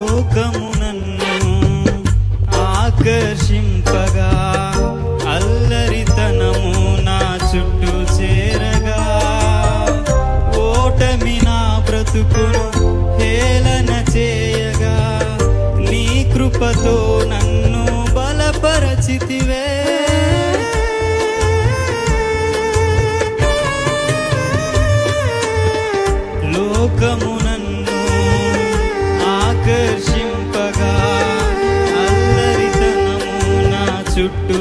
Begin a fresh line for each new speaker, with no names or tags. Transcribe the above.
లోకము నన్ను ఆకర్షింపగా అల్లరితనము నా చుట్టూ చేరగా ఓటమి నా బ్రతుకును హేళన చేయగా నీ కృపతో నన్ను బలపరచితివే. లోకము నన్ను ఆకర్షింపగా అల్లరితనము నా చుట్టూ